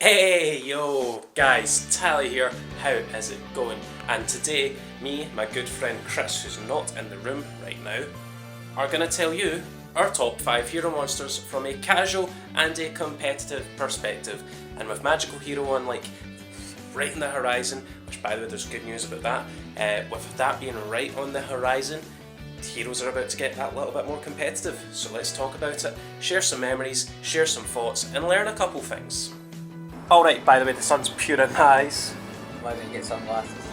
Hey yo guys, Tally here, how is it going? And today, me, my good friend Chris, who's not in the room right now, are going to tell you our top 5 hero monsters from a casual and a competitive perspective. And with Magical Hero on like right on the horizon, which by the way there's good news about that, with that being right on the horizon, heroes are about to get that little bit more competitive. So let's talk about it, share some memories, share some thoughts, and learn a couple things. Alright, by the way, the sun's pure in my eyes. Why don't you get sunglasses?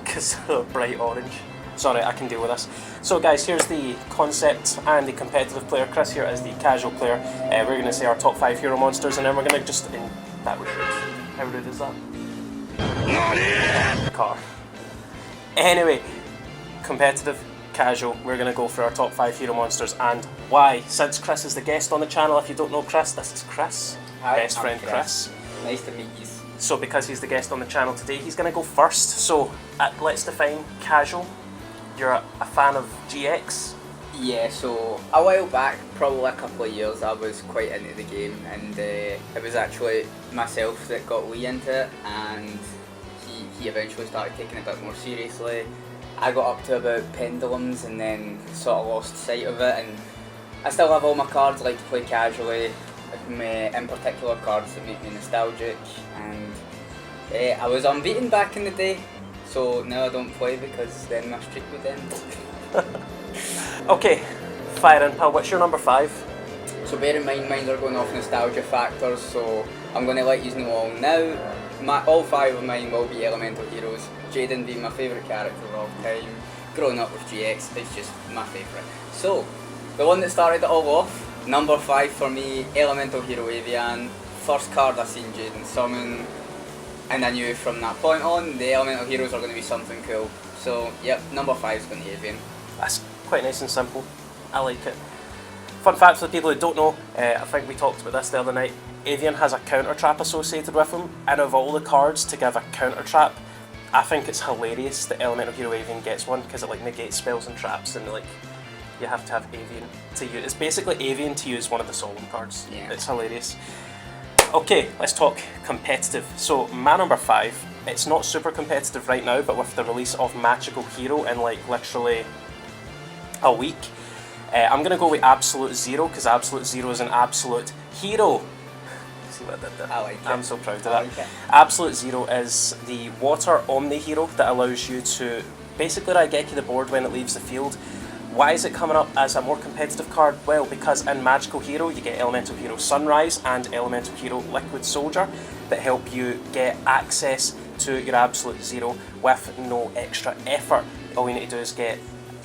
Because they're bright orange. Sorry, I can deal with this. So guys, here's the concept and the competitive player. Chris here is the casual player. We're going to say our top 5 hero monsters, and then we're going to just... that was rude. How rude is that? Car. Anyway, competitive, casual, we're going to go for our top 5 hero monsters and why. Since Chris is the guest on the channel, if you don't know Chris, this is Chris. Hi, best I'm friend Chris. Nice to meet you. So because he's the guest on the channel today, he's going to go first. So let's define casual. You're a fan of GX? Yeah, so a while back, probably a couple of years, I was quite into the game, and it was actually myself that got Lee into it, and he eventually started taking it a bit more seriously. I got up to about Pendulums and then sort of lost sight of it, and I still have all my cards, like to play casually, in particular cards that make me nostalgic, and I was unbeaten back in the day, so now I don't play because then my streak would end. Okay, fire in pal, what's your number 5? So bear in mind, mine are going off nostalgia factors, so I'm going to let you know all now. All 5 of mine will be elemental heroes. Jaden being my favourite character of all time. Growing up with GX, it's just my favourite. So, the one that started it all off, number 5 for me, elemental hero Avian. First card I seen Jaden summon, and I knew from that point on the elemental heroes are going to be something cool. So, yep, number 5 is going to be Avian. That's quite nice and simple. I like it. Fun fact for the people who don't know, I think we talked about this the other night, Avian has a counter trap associated with him. Out of all the cards to give a counter trap, I think it's hilarious that Elemental Hero Avian gets one because it like negates spells and traps, and like you have to have Avian to use. It's basically Avian to use one of the Solemn cards. Yeah. It's hilarious. Okay, let's talk competitive. So my number 5, it's not super competitive right now, but with the release of Magical Hero in like literally a week, I'm going to go with Absolute Zero, because Absolute Zero is an absolute hero. See what I did there? I like it. I'm so proud of that. Like it. Absolute Zero is the water Omni hero that allows you to basically Raigeki the board when it leaves the field. Why is it coming up as a more competitive card? Well, because in Magical Hero you get Elemental Hero Sunrise and Elemental Hero Liquid Soldier that help you get access to your Absolute Zero with no extra effort. All you need to do is get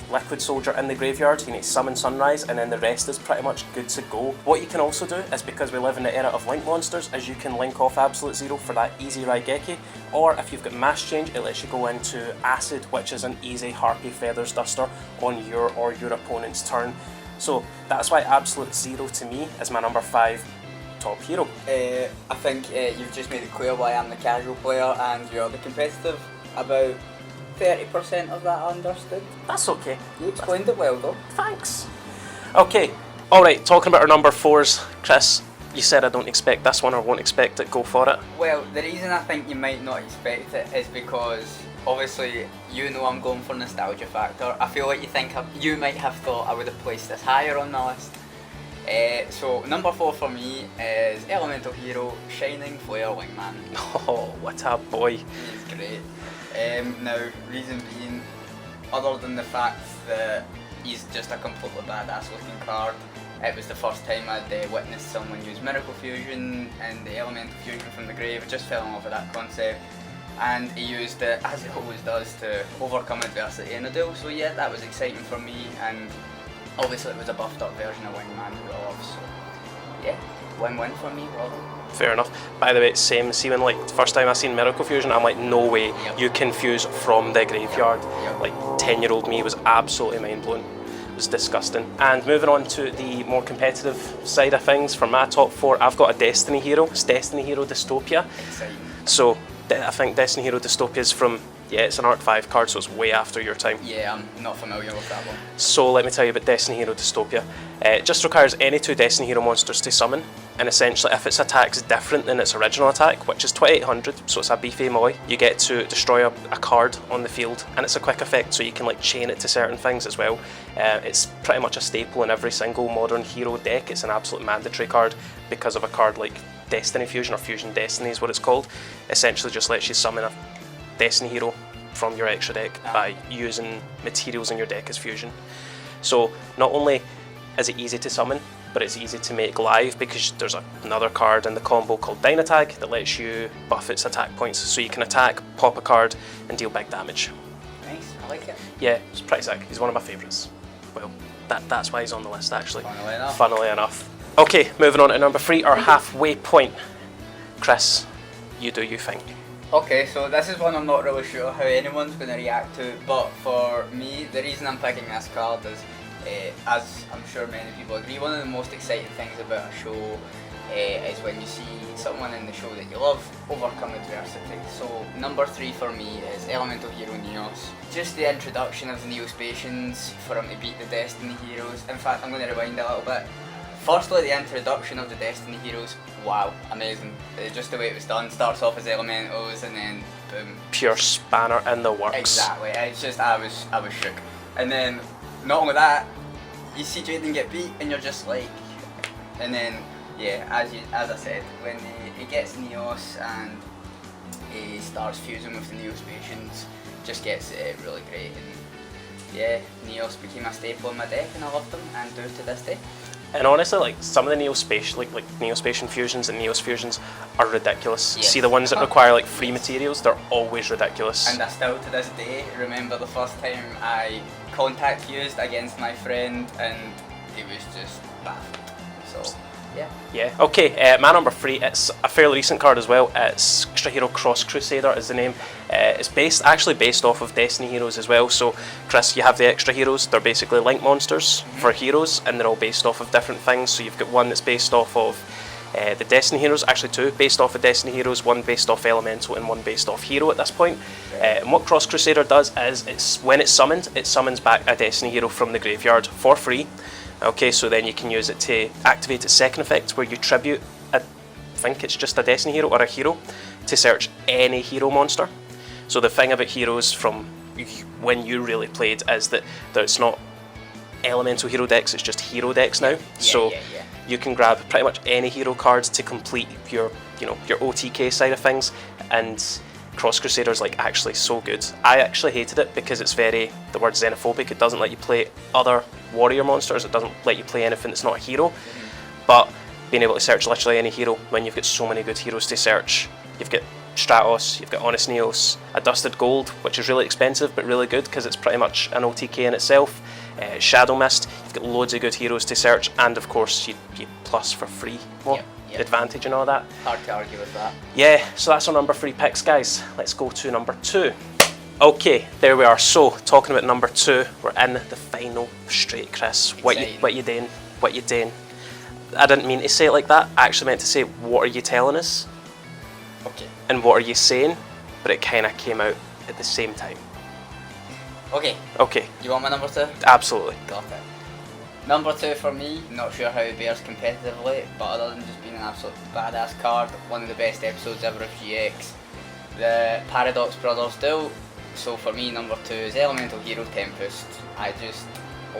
Liquid Soldier in the graveyard, you need to summon Sunrise, and then the rest is pretty much good to go. What you can also do is, because we live in the era of link monsters, is you can link off Absolute Zero for that easy Raigeki, or if you've got Mass Change, it lets you go into Acid, which is an easy Harpy Feathers Duster on your or your opponent's turn. So that's why Absolute Zero to me is my number 5 top hero. I think you've just made it clear why I'm the casual player and you're the competitive. About 30% of that I understood. That's okay. You explained it well though. Thanks. Okay, alright, talking about our number 4s, Chris, you said I don't expect this one or won't expect it, go for it. Well, the reason I think you might not expect it is because obviously you know I'm going for nostalgia factor. I feel like you might have thought I would have placed this higher on the list. So number 4 for me is Elemental Hero Shining Flare Wingman. Oh, what a boy. He's great. Now, reason being, other than the fact that he's just a completely badass looking card, it was the first time I'd witnessed someone use Miracle Fusion and the Elemental Fusion from the grave. I just fell in love with that concept, and he used it, as he always does, to overcome adversity in a duel. So yeah, that was exciting for me, and obviously it was a buffed up version of Wingman who I love, so yeah, win-win for me, well. Fair enough. By the way, same. See, when like the first time I seen Miracle Fusion, I'm like, no way, you can fuse from the graveyard. Like 10-year-old me was absolutely mind blown. It was disgusting. And moving on to the more competitive side of things, for my top 4, I've got a Destiny hero. It's Destiny Hero Dystopia. Exciting. So I think Destiny Hero Dystopia is from Yeah, it's an Arc 5 card, so it's way after your time. Yeah, I'm not familiar with that one. So let me tell you about Destiny Hero Dystopia. It just requires any 2 Destiny Hero monsters to summon, and essentially if its attack is different than its original attack, which is 2800, so it's a beefy Moi, you get to destroy a card on the field, and it's a quick effect, so you can like chain it to certain things as well. It's pretty much a staple in every single modern hero deck. It's an absolute mandatory card because of a card like Destiny Fusion, or Fusion Destiny is what it's called. Essentially just lets you summon a Destiny Hero from your extra deck by using materials in your deck as fusion. So not only is it easy to summon, but it's easy to make live because there's another card in the combo called Dynatag that lets you buff its attack points, so you can attack, pop a card, and deal big damage. Nice, I like it. Yeah, it's pretty sick. He's one of my favourites. Well, that's why he's on the list actually. Funnily enough. Okay, moving on to number 3, our halfway point. Chris, you do you think. Okay, so this is one I'm not really sure how anyone's going to react to, but for me, the reason I'm picking this card is, as I'm sure many people agree, one of the most exciting things about a show is when you see someone in the show that you love overcome adversity. So number 3 for me is Elemental Hero Neos. Just the introduction of the Neospatians for him to beat the Destiny Heroes. In fact, I'm going to rewind a little bit. Firstly, the introduction of the Destiny Heroes, wow, amazing. Just the way it was done, starts off as Elementals and then boom. Pure spanner in the works. Exactly, it's just, I was shook. And then, not only that, you see Jaden get beat and you're just like, and then, yeah, as I said, when he gets Neos and he starts fusing with the Neospatians, just gets really great. And yeah, Neos became a staple in my deck and I loved them and do to this day. And honestly, like some of the like Neospatian fusions and Neos fusions are ridiculous. Yes. See the ones that require like free materials, they're always ridiculous. And I still to this day remember the first time I contact fused against my friend and he was just baffled. So yeah. Yeah. Okay. My number 3. It's a fairly recent card as well. It's Extra Hero Cross Crusader is the name. It's actually based off of Destiny Heroes as well. So, Chris, you have the Extra Heroes. They're basically link monsters for heroes, and they're all based off of different things. So you've got one that's based off of the Destiny Heroes. Actually, 2 based off of Destiny Heroes. 1 based off Elemental, and 1 based off Hero at this point. And what Cross Crusader does is, when it's summoned, it summons back a Destiny Hero from the graveyard for free. Okay, so then you can use it to activate its second effect, where you tribute, I think it's just a Destiny Hero or a hero, to search any hero monster. So the thing about heroes from when you really played is that it's not elemental hero decks, it's just hero decks now. So you can grab pretty much any hero cards to complete your OTK side of things, and Cross Crusader is like actually so good. I actually hated it because it's the word xenophobic. It doesn't let you play other warrior monsters, it doesn't let you play anything that's not a hero. But being able to search literally any hero when you've got so many good heroes to search, you've got Stratos, you've got Honest Neos, a Dusted Gold, which is really expensive but really good because it's pretty much an OTK in itself. Shadow Mist, you've got loads of good heroes to search, and of course you plus for free. Well, advantage and all that. Hard to argue with that. Yeah, so that's our number 3 picks, guys. Let's go to number 2. Okay, there we are. So, talking about number 2, we're in the final straight, Chris. What you doing? What you doing? I didn't mean to say it like that. I actually meant to say, what are you telling us? Okay. And what are you saying? But it kind of came out at the same time. Okay. Okay. You want my number 2? Absolutely. Got it. Number 2 for me, not sure how it bears competitively, but other than just being an absolute badass card, one of the best episodes ever of GX, the Paradox Brothers duel. So for me, number 2 is Elemental Hero Tempest. I just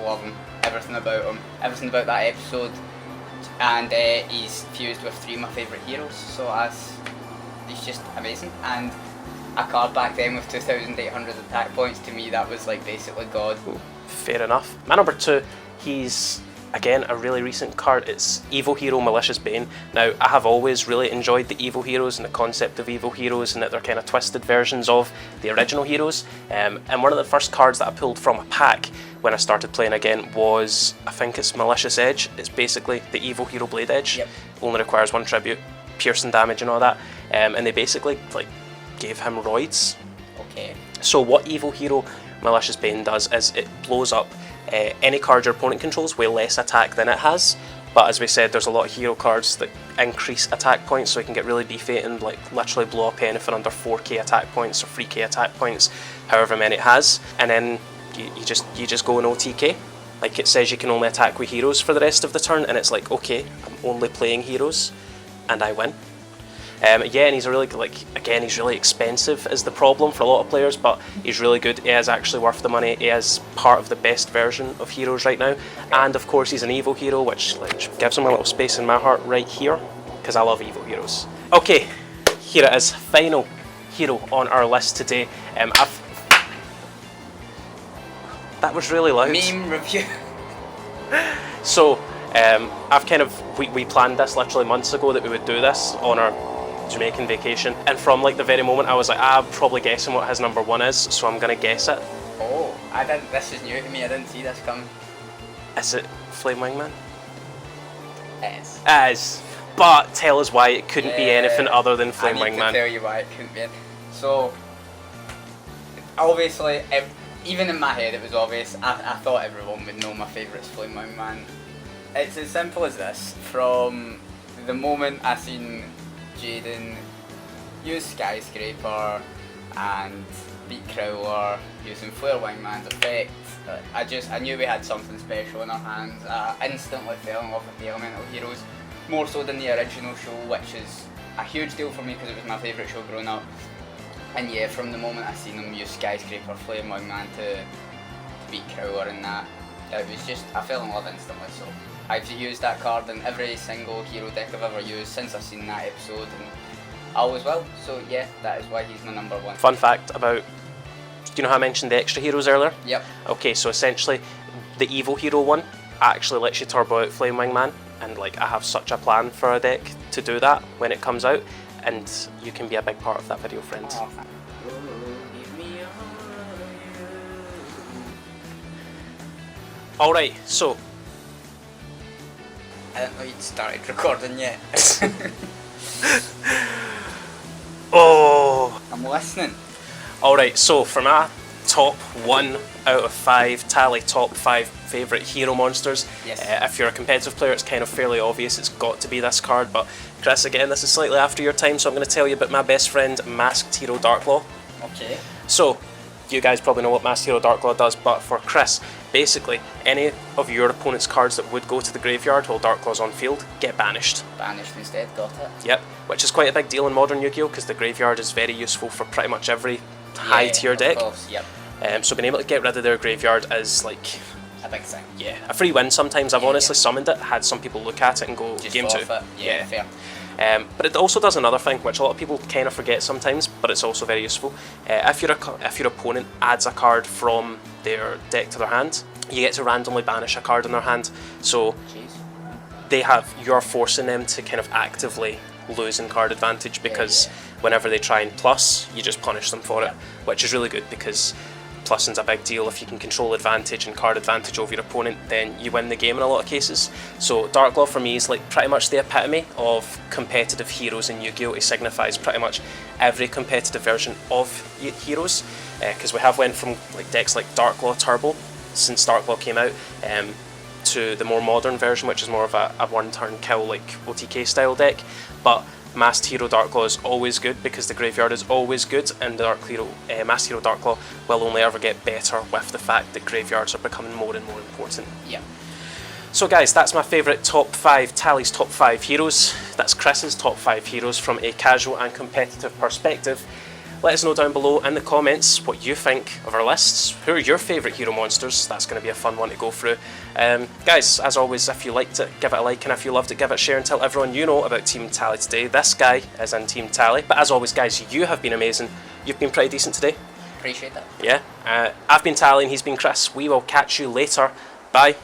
love him, everything about him, everything about that episode, and he's fused with 3 of my favourite heroes, so he's just amazing. And a card back then with 2,800 attack points, to me that was like basically God. Fair enough. My number 2, he's again a really recent card. It's Evo Hero Malicious Bane. Now, I have always really enjoyed the Evo heroes and the concept of Evo heroes, and that they're kind of twisted versions of the original heroes. And one of the first cards that I pulled from a pack when I started playing again was, I think it's Malicious Edge. It's basically the Evo Hero Blade Edge. Yep. Only requires 1 tribute, piercing damage and all that. And they basically like gave him roids. Okay. So what Evo Hero Malicious Bane does is it blows up any card your opponent controls with less attack than it has But as we said, there's a lot of hero cards that increase attack points, so he can get really beefy and like literally blow up anything under 4k attack points or 3k attack points, however many it has. And then you just go in OTK. Like it says you can only attack with heroes for the rest of the turn, and it's like, okay, I'm only playing heroes, and I win. Yeah, and he's really, like, again, he's really expensive is the problem for a lot of players, but he's really good. He is actually worth the money. He is part of the best version of heroes right now. And of course he's an Evo hero, which like gives him a little space in my heart right here, because I love Evo heroes. Okay, here it is, final hero on our list today. That was really loud. Meme review. So, we planned this literally months ago that we would do this on our Jamaican vacation, and from like the very moment I was like, I'm probably guessing what his number 1 is, so I'm gonna guess it. Oh, this is new to me, I didn't see this coming. Is it Flame Wingman? It is. It is. But tell us why it couldn't be anything other than Flame I need Wingman. to tell you why it couldn't be. So, obviously, even in my head it was obvious. I thought everyone would know my favourite's Flame Wingman. It's as simple as this. From the moment I seen Jaden use Skyscraper and beat Crowler using Flare Wingman's effect, I knew we had something special in our hands. I instantly fell in love with the Elemental Heroes, more so than the original show, which is a huge deal for me because it was my favourite show growing up. And yeah, from the moment I seen him use Skyscraper, Flame Wingman to beat Crowler and that, it was just, I fell in love instantly. So I've used that card in every single hero deck I've ever used since I've seen that episode, and I always will. So yeah, that is why he's my number 1. Fun fact about, do you know how I mentioned the extra heroes earlier? Yep. Okay, so essentially the Evo hero one actually lets you turbo out Flame Wingman, and like I have such a plan for a deck to do that when it comes out, and you can be a big part of that video, friends. Oh, Alright, so I didn't know you'd started recording yet. oh. I'm listening. Alright, so for my top 1 out of 5 tally top 5 favourite hero monsters, yes. If you're a competitive player it's kind of fairly obvious it's got to be this card, but Chris, again, this is slightly after your time, so I'm going to tell you about my best friend Masked Hero Darklaw. Okay. So, you guys probably know what Masked Hero Darklaw does, but for Chris, basically any of your opponent's cards that would go to the graveyard while Darklaw's on field get banished. Banished instead, got it. Yep, which is quite a big deal in modern Yu-Gi-Oh! Because the graveyard is very useful for pretty much every high tier deck. Course, yep. So being able to get rid of their graveyard is like, a big thing. yeah, a free win sometimes. I've honestly summoned it, had some people look at it and go, Just game 2. forfeit. Yeah, fair. But it also does another thing, which a lot of people kind of forget sometimes, but it's also very useful. If your opponent adds a card from their deck to their hand, you get to randomly banish a card in their hand. So you're forcing them to kind of actively lose in card advantage, because whenever they try and plus, you just punish them for it, which is really good because plussing's a big deal. If you can control advantage and card advantage over your opponent, then you win the game in a lot of cases. So Darklaw for me is like pretty much the epitome of competitive heroes in Yu-Gi-Oh! It signifies pretty much every competitive version of heroes, because we have went from like decks like Darklaw Turbo since Darklaw came out, to the more modern version, which is more of a one-turn kill like OTK style deck. But Masked Hero Darklaw is always good because the graveyard is always good, and Masked Hero Darklaw will only ever get better with the fact that graveyards are becoming more and more important. Yeah. So guys, that's my favourite top 5, Tally's top 5 heroes. That's Chris's top 5 heroes from a casual and competitive perspective. Let us know down below in the comments what you think of our lists. Who are your favourite hero monsters? That's going to be a fun one to go through. Guys, as always, if you liked it, give it a like, and if you loved it, give it a share and tell everyone you know about Team Tally today. This guy is in Team Tally. But as always, guys, you have been amazing. You've been pretty decent today. Appreciate that. Yeah. I've been Tally and he's been Chris. We will catch you later. Bye.